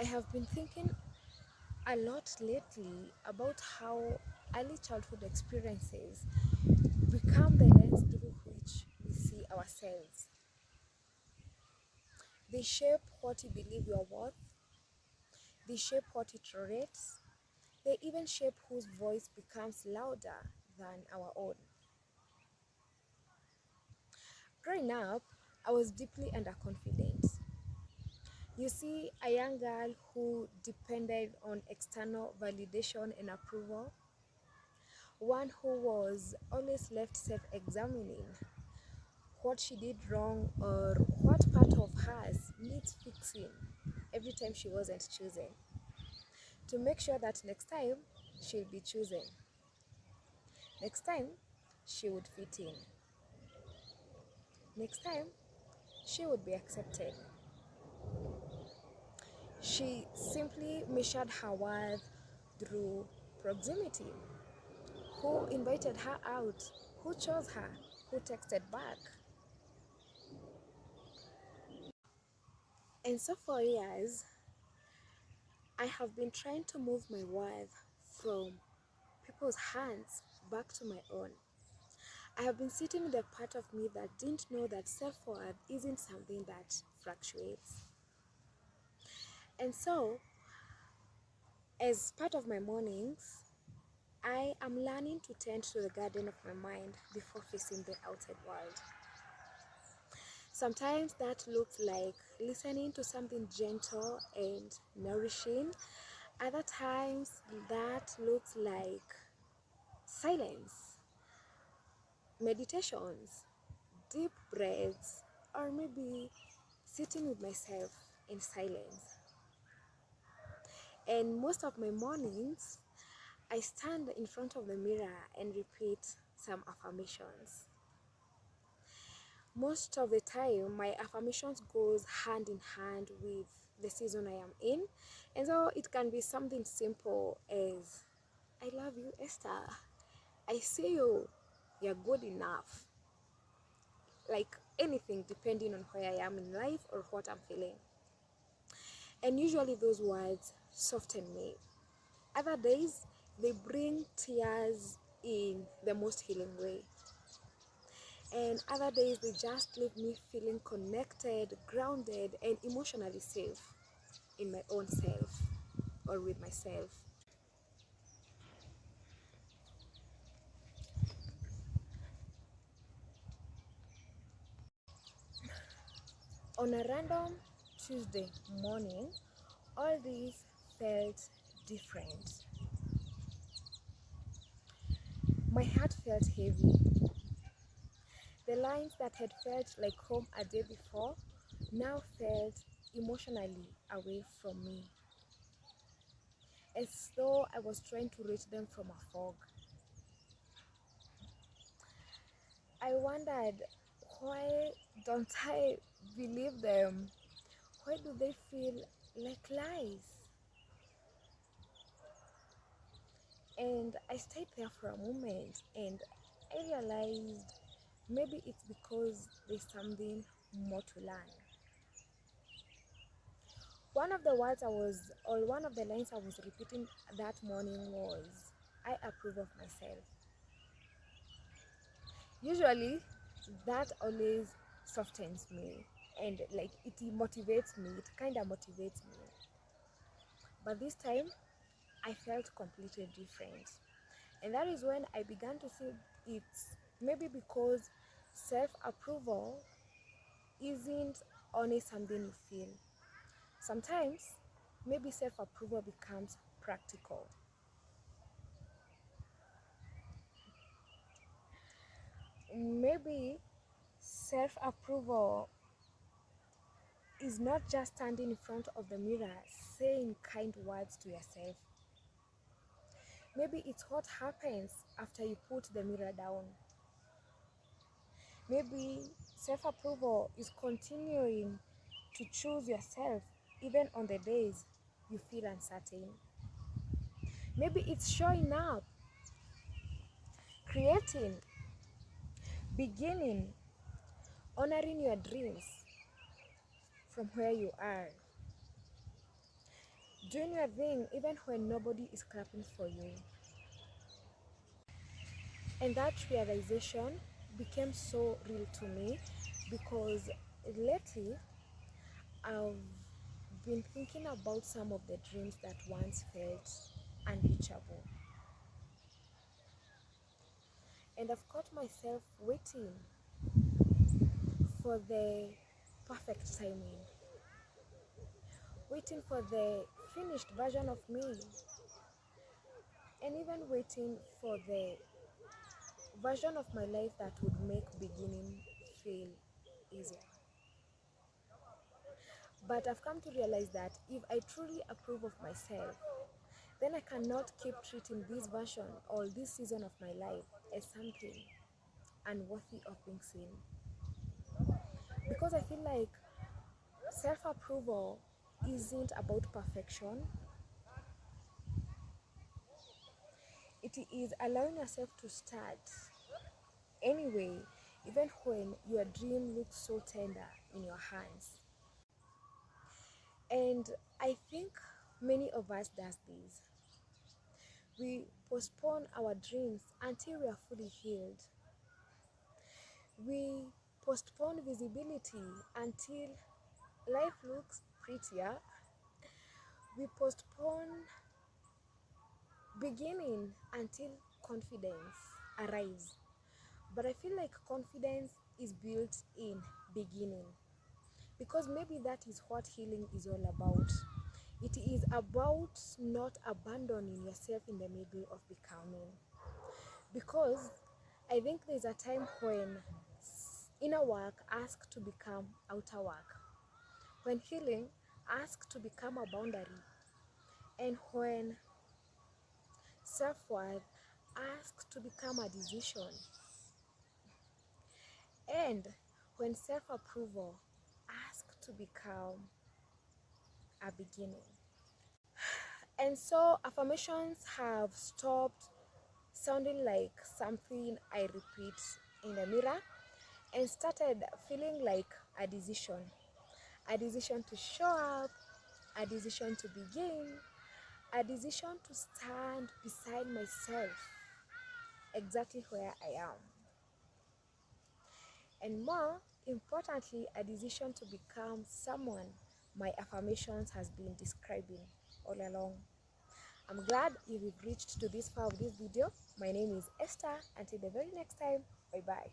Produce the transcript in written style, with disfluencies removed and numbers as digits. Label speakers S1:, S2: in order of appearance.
S1: I have been thinking a lot lately about how early childhood experiences become the lens through which we see ourselves. They shape what we believe we are worth, they shape what we tolerate, they even shape whose voice becomes louder than our own. Growing up, I was deeply underconfident. You see, a young girl who depended on external validation and approval, one who was always left self examining what she did wrong or what part of hers needs fixing every time she wasn't choosing, to make sure that next time she'll be chosen, next time she would fit in, next time she would be accepted. She simply measured her worth through proximity. Who invited her out? Who chose her? Who texted back? And so for years, I have been trying to move my worth from people's hands back to my own. I have been sitting with a part of me that didn't know that self-worth isn't something that fluctuates. And so, as part of my mornings, I am learning to tend to the garden of my mind before facing the outside world. Sometimes that looks like listening to something gentle and nourishing. Other times that looks like silence, meditations, deep breaths, or maybe sitting with myself in silence. And most of my mornings, I stand in front of the mirror and repeat some affirmations. Most of the time, my affirmations goes hand in hand with the season I am in. And so it can be something simple as, I love you, Esther. I see you. You're good enough. Like anything, depending on where I am in life or what I'm feeling. And usually those words soften me. Other days, they bring tears in the most healing way. And other days, they just leave me feeling connected, grounded, and emotionally safe in my own self or with myself. On a random Tuesday morning, all these felt different. My heart felt heavy. The lines that had felt like home a day before now felt emotionally away from me, as though I was trying to reach them from a fog. I wondered, why don't I believe them? Why do they feel like lies? And I stayed there for a moment and I realized maybe it's because there's something more to learn. One of the lines I was repeating that morning was, I approve of myself. Usually, that always softens me and like it motivates me, it kind of motivates me. But this time, I felt completely different. And that is when I began to see it's maybe because self approval isn't only something you feel. Sometimes, maybe self approval becomes practical. Maybe self approval is not just standing in front of the mirror saying kind words to yourself. Maybe it's what happens after you put the mirror down. Maybe self approval is continuing to choose yourself even on the days you feel uncertain. Maybe it's showing up, creating, beginning, honoring your dreams from where you are. doing your thing even when nobody is clapping for you. And that realization became so real to me because lately I've been thinking about some of the dreams that once felt unreachable. And I've caught myself waiting for the perfect timing, waiting for the finished version of me, and even waiting for the version of my life that would make beginning feel easier. But I've come to realize that if I truly approve of myself, then I cannot keep treating this version or this season of my life as something unworthy of being seen. Because I feel like self-approval isn't about perfection. It is allowing yourself to start anyway, even when your dream looks so tender in your hands. And I think many of us does this. We postpone our dreams until we are fully healed. We postpone visibility until life looks prettier. We postpone beginning until confidence arrives. But I feel like confidence is built in beginning, because maybe that is what healing is all about. It is about not abandoning yourself in the middle of becoming. Because I think there's a time when inner work asks to become outer work, when healing asks to become a boundary, and when self-worth asks to become a decision, and when self-approval asks to become a beginning. And so affirmations have stopped sounding like something I repeat in the mirror and started feeling like a decision to show up, a decision to begin, a decision to stand beside myself exactly where I am. And more importantly, a decision to become someone my affirmations has been describing all along. I'm glad you've reached to this far of this video. My name is Esther. Until the very next time, bye bye.